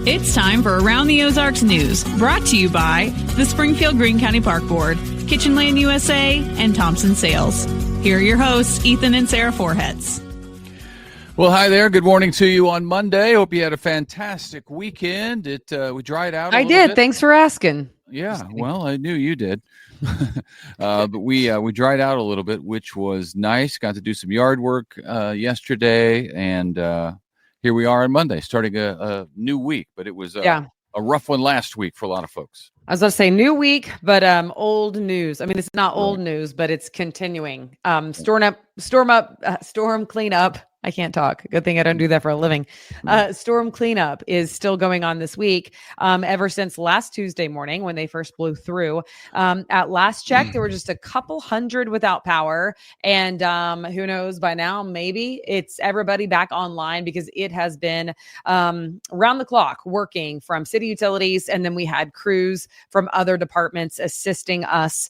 It's time for Around the Ozarks News, brought to you by the Springfield Greene County Park Board, Kitchenland USA, and Thompson Sales. Here are your hosts, Ethan and Sarah Forhetz. Well, hi there. Good morning to you on Monday. Hope you had a fantastic weekend. We dried out a little did. bit. Thanks for asking. Yeah, well, I knew you did. But we dried out a little bit, which was nice. Got to do some yard work yesterday, and here we are on Monday, starting a new week. But it was a rough one last week for a lot of folks. I was going to say new week, but old news. I mean, it's not old news, but it's continuing. Storm cleanup. I can't talk. Good thing I don't do that for a living. Storm cleanup is still going on this week. Ever since last Tuesday morning when they first blew through. At last check, there were just a couple hundred without power. And who knows, by now, maybe it's everybody back online because it has been round the clock working from city utilities. And then we had crews from other departments assisting us.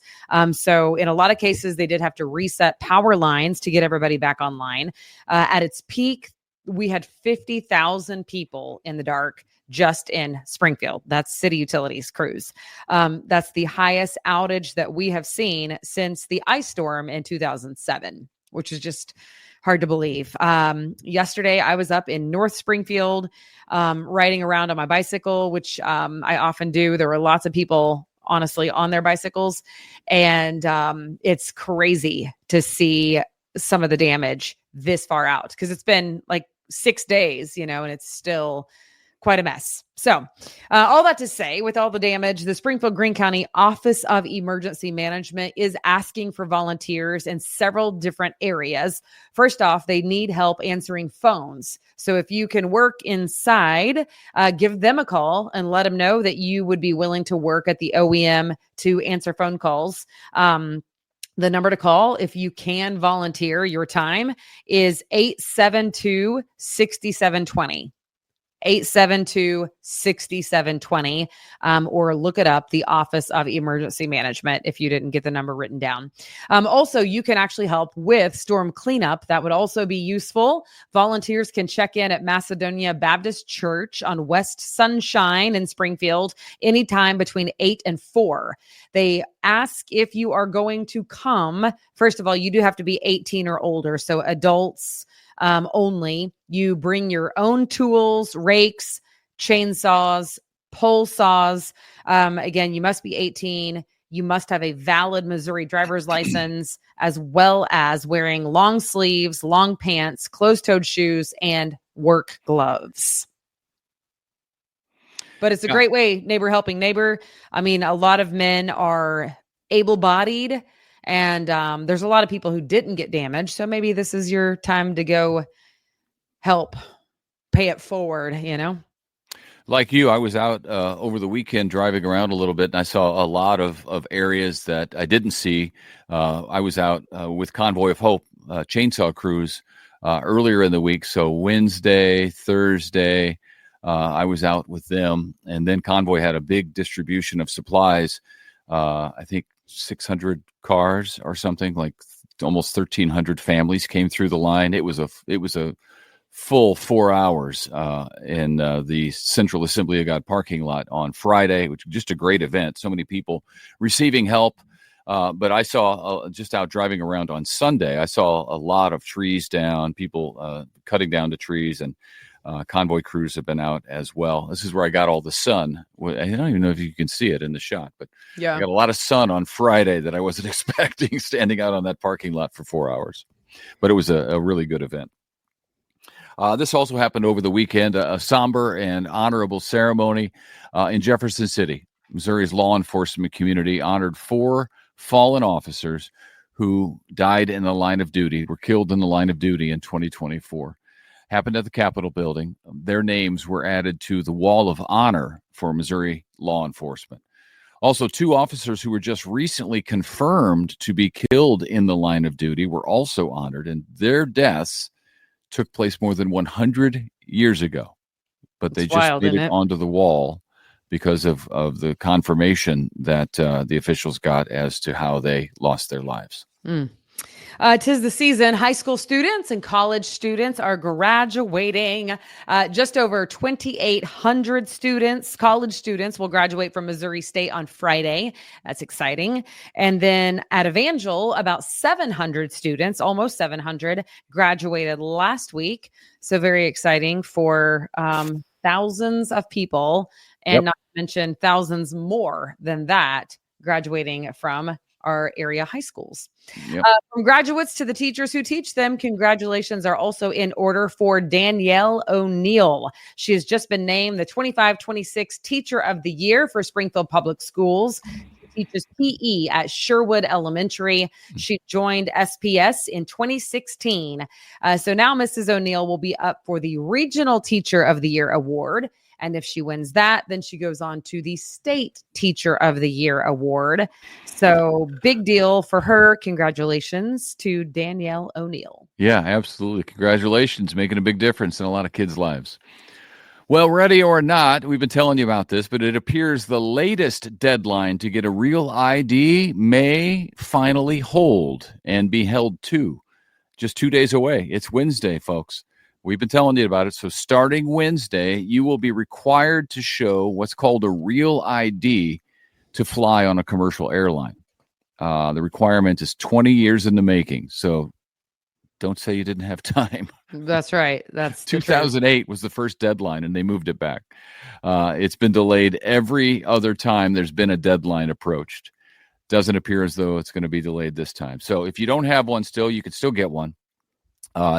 So in a lot of cases, they did have to reset power lines to get everybody back online. At its peak, we had 50,000 people in the dark just in Springfield. That's city utilities crews. That's the highest outage that we have seen since the ice storm in 2007, which is just hard to believe. Yesterday, I was up in North Springfield, riding around on my bicycle, which I often do. There were lots of people, honestly, on their bicycles. And it's crazy to see some of the damage this far out because it's been like 6 days, and it's still quite a mess. So all that to say, with all the damage, the Springfield Greene County Office of Emergency Management is asking for volunteers in several different areas. First off, they need help answering phones. So if you can work inside, give them a call and let them know that you would be willing to work at the OEM to answer phone calls. The number to call, if you can volunteer your time, is 872-6720. 872-6720, or look it up, the Office of Emergency Management, if you didn't get the number written down. Also, you can actually help with storm cleanup. That would also be useful. Volunteers can check in at Macedonia Baptist Church on West Sunshine in Springfield anytime between 8 and 4. They ask if you are going to come. First of all, you do have to be 18 or older, so adults only. You bring your own tools, rakes, chainsaws, pole saws. Again, you must be 18. You must have a valid Missouri driver's license, as well as wearing long sleeves, long pants, closed-toed shoes, and work gloves. But it's a great way, neighbor helping neighbor. I mean, a lot of men are able-bodied, and there's a lot of people who didn't get damaged. So maybe this is your time to go help pay it forward, Like you, I was out over the weekend driving around a little bit, and I saw a lot of areas that I didn't see. I was out with Convoy of Hope chainsaw crews earlier in the week. So Wednesday, Thursday, I was out with them. And then Convoy had a big distribution of supplies. I think 600 cars or something, like almost 1,300 families came through the line. It was a full 4 hours in the Central Assembly of God parking lot on Friday, which was just a great event. So many people receiving help. But I saw just out driving around on Sunday, I saw a lot of trees down, people cutting down the trees, and Convoy crews have been out as well. This is where I got all the sun. I don't even know if you can see it in the shot, but I got a lot of sun on Friday that I wasn't expecting standing out on that parking lot for 4 hours. But it was a really good event. This also happened over the weekend, a somber and honorable ceremony in Jefferson City. Missouri's law enforcement community honored 4 fallen officers who died in the line of duty, were killed in the line of duty in 2024. Happened at the Capitol building. Their names were added to the Wall of Honor for Missouri law enforcement. Also, 2 officers who were just recently confirmed to be killed in the line of duty were also honored, and their deaths took place more than 100 years ago. But they just made it onto the wall because of the confirmation that the officials got as to how they lost their lives. 'Tis the season. High school students and college students are graduating. Just over 2,800 students, college students, will graduate from Missouri State on Friday. That's exciting. And then at Evangel, about 700 students, almost 700, graduated last week. So very exciting for thousands of people, and not to mention thousands more than that graduating from our area high schools. From graduates to the teachers who teach them, congratulations are also in order for Danielle O'Neill. She has just been named the 25-26 Teacher of the Year for Springfield Public Schools. She teaches PE at Sherwood Elementary. She joined SPS in 2016. So now Mrs. O'Neill will be up for the Regional Teacher of the Year award. And if she wins that, then she goes on to the State Teacher of the Year award. So big deal for her. Congratulations to Danielle O'Neill. Yeah, absolutely. Congratulations. Making a big difference in a lot of kids' lives. Well, ready or not, we've been telling you about this, but it appears the latest deadline to get a real ID may finally hold and be held too. Just 2 days away. It's Wednesday, folks. We've been telling you about it. So starting Wednesday, you will be required to show what's called a real ID to fly on a commercial airline. The requirement is 20 years in the making. So don't say you didn't have time. That's right. That's 2008 was the first deadline, and they moved it back. It's been delayed every other time there's been a deadline approached. Doesn't appear as though it's going to be delayed this time. So if you don't have one still, you can still get one.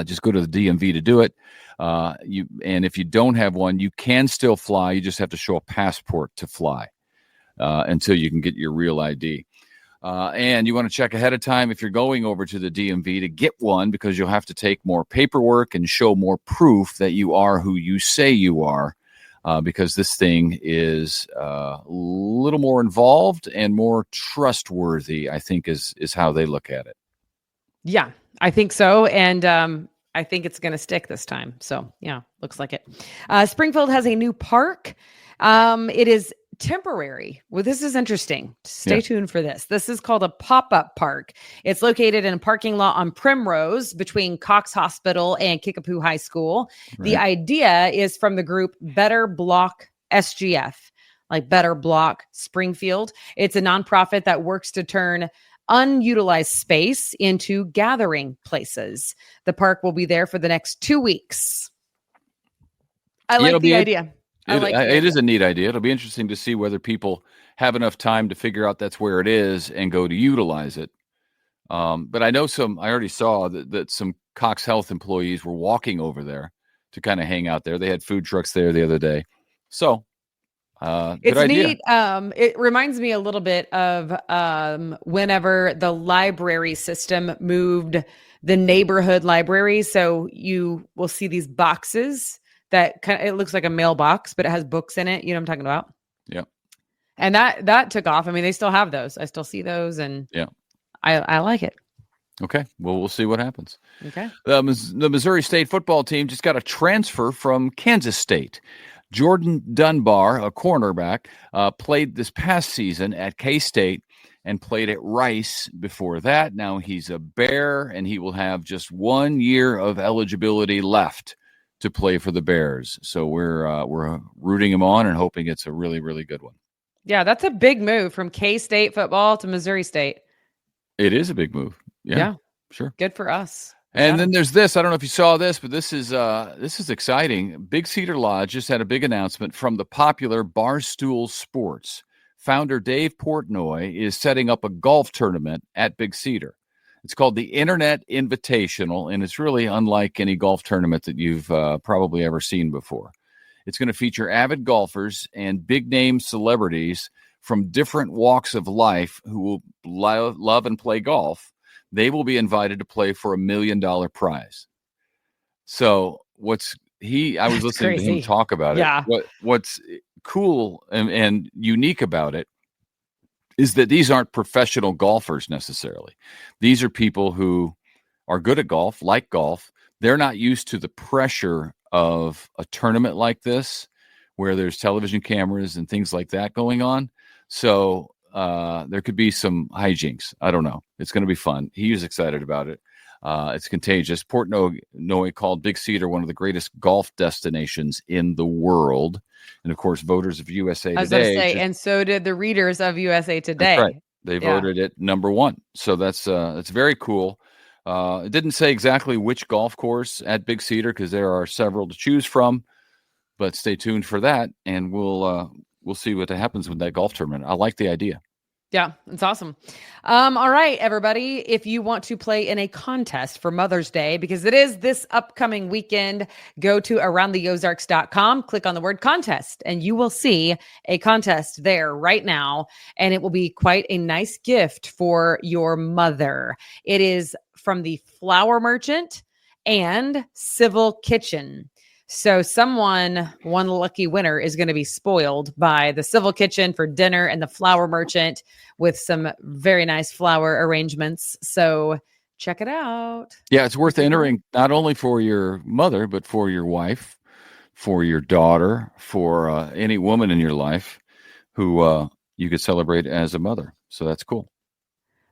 Just go to the DMV to do it. And if you don't have one, you can still fly. You just have to show a passport to fly until you can get your real ID. And you want to check ahead of time if you're going over to the DMV to get one, because you'll have to take more paperwork and show more proof that you are who you say you are, because this thing is a little more involved and more trustworthy, I think is how they look at it. Yeah, I think so. And I think it's going to stick this time. So, yeah, looks like it. Springfield has a new park. It is temporary. Well, this is interesting. Stay tuned for this. This is called a pop-up park. It's located in a parking lot on Primrose between Cox Hospital and Kickapoo High School. Right. The idea is from the group Better Block SGF, like Better Block Springfield. It's a nonprofit that works to turn unutilized space into gathering places. The park will be there for the next 2 weeks. I like the idea. It is a neat idea. It'll be interesting to see whether people have enough time to figure out that's where it is and go to utilize it. But I know I already saw that some Cox Health employees were walking over there to kind of hang out there. They had food trucks there the other day. So it's neat. It reminds me a little bit of whenever the library system moved the neighborhood library. So you will see these boxes that it looks like a mailbox, but it has books in it. You know what I'm talking about? Yeah. And that took off. I mean, they still have those. I still see those, and yeah, I like it. Okay. Well, we'll see what happens. Okay. The Missouri State football team just got a transfer from Kansas State. Jordan Dunbar, a cornerback, played this past season at K-State and played at Rice before that. Now he's a Bear, and he will have just 1 year of eligibility left to play for the Bears. So we're rooting him on and hoping it's a really, really good one. Yeah, that's a big move from K-State football to Missouri State. It is a big move. Yeah. Sure. Good for us. And then there's this. I don't know if you saw this, but this is exciting. Big Cedar Lodge just had a big announcement from the popular Barstool Sports. Founder Dave Portnoy is setting up a golf tournament at Big Cedar. It's called the Internet Invitational, and it's really unlike any golf tournament that you've probably ever seen before. It's going to feature avid golfers and big-name celebrities from different walks of life who will love and play golf. They will be invited to play for $1 million prize. So I was listening to him talk about it. Yeah. What's cool and unique about it is that these aren't professional golfers necessarily. These are people who are good at golf, like golf. They're not used to the pressure of a tournament like this, where there's television cameras and things like that going on. So there could be some hijinks. I don't know. It's going to be fun. He was excited about it. It's contagious. Portnoy called Big Cedar one of the greatest golf destinations in the world. And of course, voters of USA Today. I was going to say, and so did the readers of USA Today. That's right. They voted it number one. So that's very cool. It didn't say exactly which golf course at Big Cedar because there are several to choose from. But stay tuned for that, and we'll see what happens with that golf tournament. I like the idea. Yeah, it's awesome. All right, everybody. If you want to play in a contest for Mother's Day, because it is this upcoming weekend, go to aroundtheozarks.com, click on the word contest, and you will see a contest there right now. And it will be quite a nice gift for your mother. It is from the Flower Merchant and Civil Kitchen. So one lucky winner is going to be spoiled by the Civil Kitchen for dinner and the Flower Merchant with some very nice flower arrangements. So check it out. Yeah, it's worth entering not only for your mother, but for your wife, for your daughter, for any woman in your life who you could celebrate as a mother. So that's cool.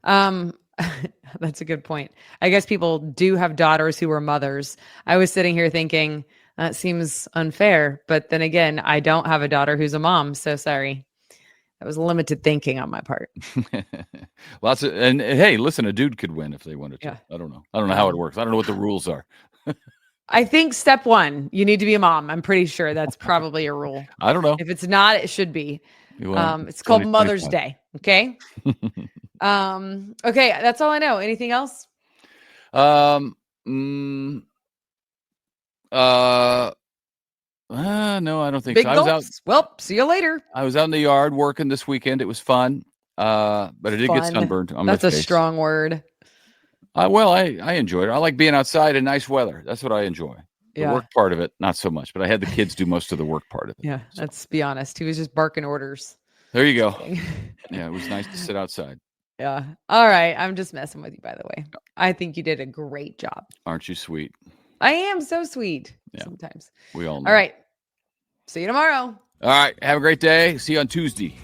That's a good point. I guess people do have daughters who are mothers. I was sitting here thinking, that seems unfair. But then again, I don't have a daughter who's a mom. So sorry. That was limited thinking on my part. And hey, listen, a dude could win if they wanted to. Yeah. I don't know. I don't know how it works. I don't know what the rules are. I think step one, you need to be a mom. I'm pretty sure that's probably a rule. I don't know. If it's not, it should be. Well, it's called Mother's Day. Okay. Okay. That's all I know. Anything else? No, I don't think Big so. I was out. Well, see you later. I was out in the yard working this weekend. It was fun. But I did get sunburned on my face. That's a strong word. I enjoyed it. I like being outside in nice weather. That's what I enjoy. The work part of it, not so much. But I had the kids do most of the work part of it. Yeah, let's be honest. He was just barking orders. There you go. Yeah, it was nice to sit outside. Yeah. All right. I'm just messing with you, by the way. I think you did a great job. Aren't you sweet? I am so sweet. Yeah. Sometimes. We all know. All right. See you tomorrow. All right. Have a great day. See you on Tuesday.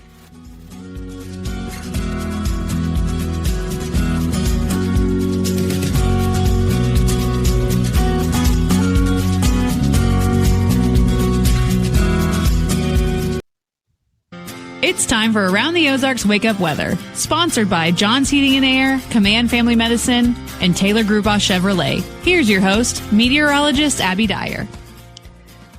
It's time for Around the Ozarks Wake Up Weather, sponsored by John's Heating and Air, Command Family Medicine, and Taylor Grubaugh Chevrolet. Here's your host, meteorologist Abby Dyer.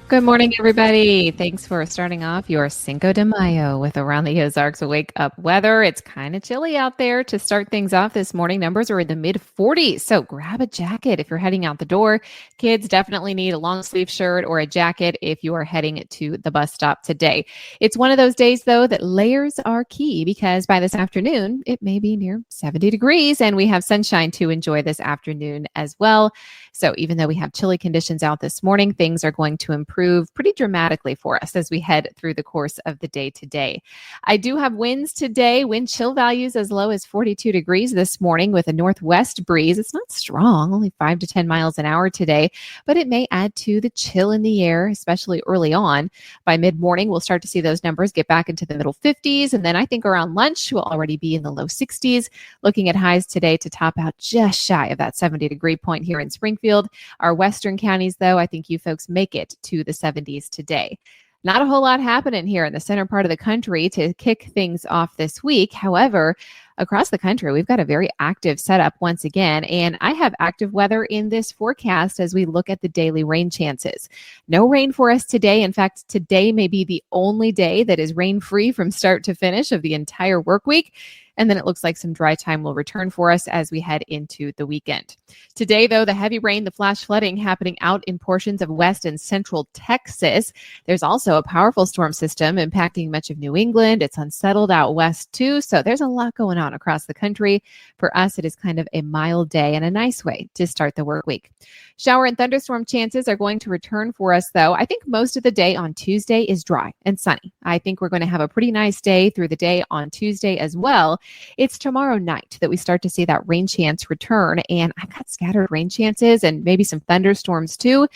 Good morning, everybody. Thanks for starting off your Cinco de Mayo with Around the Ozarks Wake Up Weather. It's kind of chilly out there to start things off this morning. Numbers are in the mid 40s, so grab a jacket if you're heading out the door. Kids definitely need a long sleeve shirt or a jacket if you are heading to the bus stop today. It's one of those days, though, that layers are key because by this afternoon, it may be near 70 degrees and we have sunshine to enjoy this afternoon as well. So even though we have chilly conditions out this morning, things are going to improve pretty dramatically for us as we head through the course of the day today. I do have winds today, wind chill values as low as 42 degrees this morning with a northwest breeze. It's not strong, only 5 to 10 miles an hour today, but it may add to the chill in the air, especially early on. By mid-morning, we'll start to see those numbers get back into the middle 50s. And then I think around lunch, we'll already be in the low 60s, looking at highs today to top out just shy of that 70-degree point here in Springfield. Our western counties, though, I think you folks make it to the 70s today. Not a whole lot happening here in the center part of the country to kick things off this week. However, across the country, we've got a very active setup once again, and I have active weather in this forecast as we look at the daily rain chances. No rain for us today. In fact, today may be the only day that is rain-free from start to finish of the entire work week. And then it looks like some dry time will return for us as we head into the weekend. Today, though, the heavy rain, the flash flooding happening out in portions of west and central Texas. There's also a powerful storm system impacting much of New England. It's unsettled out west, too. So there's a lot going on across the country. For us, it is kind of a mild day and a nice way to start the work week. Shower and thunderstorm chances are going to return for us, though. I think most of the day on Tuesday is dry and sunny. I think we're going to have a pretty nice day through the day on Tuesday as well. It's tomorrow night that we start to see that rain chance return, and I've got scattered rain chances and maybe some thunderstorms too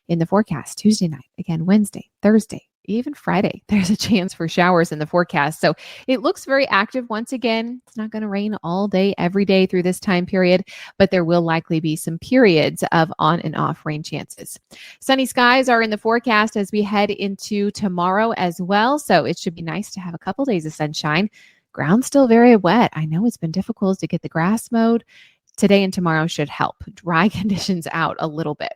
in the forecast Tuesday night, again Wednesday, Thursday, even Friday, there's a chance for showers in the forecast. So it looks very active once again. It's not going to rain all day, every day through this time period, but there will likely be some periods of on and off rain chances. Sunny skies are in the forecast as we head into tomorrow as well. So it should be nice to have a couple days of sunshine. Ground's still very wet. I know it's been difficult to get the grass mowed. Today and tomorrow should help dry conditions out a little bit.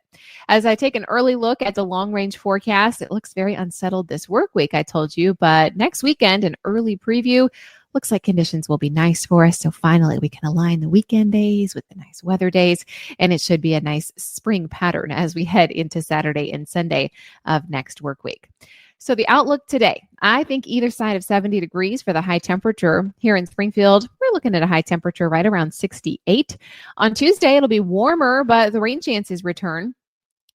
As I take an early look at the long range forecast, it looks very unsettled this work week, I told you, but next weekend, an early preview, looks like conditions will be nice for us. So finally, we can align the weekend days with the nice weather days, and it should be a nice spring pattern as we head into Saturday and Sunday of next work week. So the outlook today, I think either side of 70 degrees for the high temperature. Here in Springfield, we're looking at a high temperature right around 68. On Tuesday, it'll be warmer, but the rain chances return.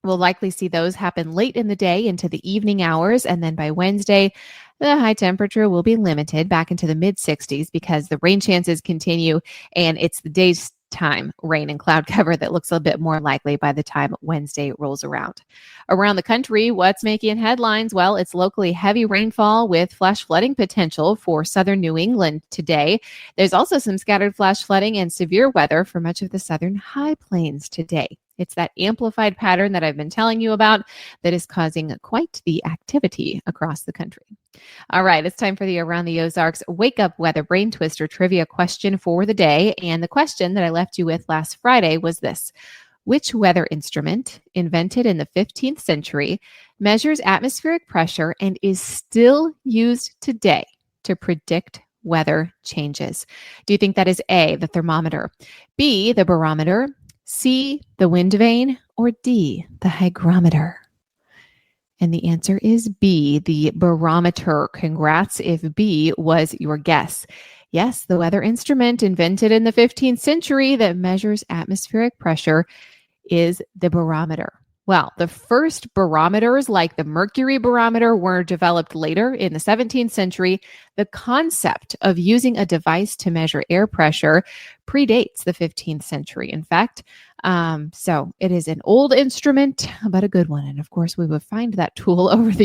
We'll likely see those happen late in the day into the evening hours. And then by Wednesday, the high temperature will be limited back into the mid 60s because the rain chances continue, and it's the day's time rain and cloud cover that looks a bit more likely by the time Wednesday rolls around. Around the country, what's making headlines? Well, it's locally heavy rainfall with flash flooding potential for southern New England today. There's also some scattered flash flooding and severe weather for much of the southern high plains today. It's that amplified pattern that I've been telling you about that is causing quite the activity across the country. All right, it's time for the Around the Ozarks Wake Up Weather Brain Twister trivia question for the day. And the question that I left you with last Friday was this: which weather instrument, invented in the 15th century, measures atmospheric pressure and is still used today to predict weather changes? Do you think that is A, the thermometer, B, the barometer, C, the wind vane, or D, the hygrometer? And the answer is B, the barometer. Congrats if B was your guess. Yes, the weather instrument invented in the 15th century that measures atmospheric pressure is the barometer. Well, the first barometers, like the mercury barometer, were developed later in the 17th century. The concept of using a device to measure air pressure predates the 15th century. In fact, so it is an old instrument, but a good one. And of course, we would find that tool over the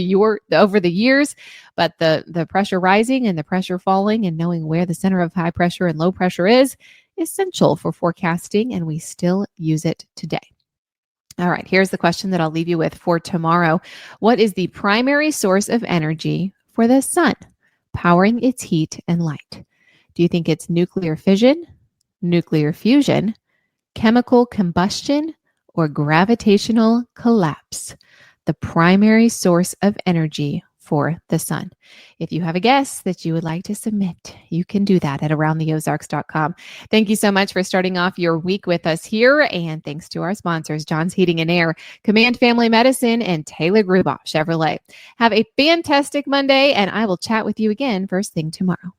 years. But the pressure rising and the pressure falling and knowing where the center of high pressure and low pressure is essential for forecasting, and we still use it today. All right, here's the question that I'll leave you with for tomorrow. What is the primary source of energy for the sun, powering its heat and light? Do you think it's nuclear fission, nuclear fusion, chemical combustion, or gravitational collapse? The primary source of energy for the sun. If you have a guess that you would like to submit, you can do that at aroundtheozarks.com. Thank you so much for starting off your week with us here. And thanks to our sponsors, John's Heating and Air, Command Family Medicine, and Taylor Gruboff Chevrolet. Have a fantastic Monday, and I will chat with you again first thing tomorrow.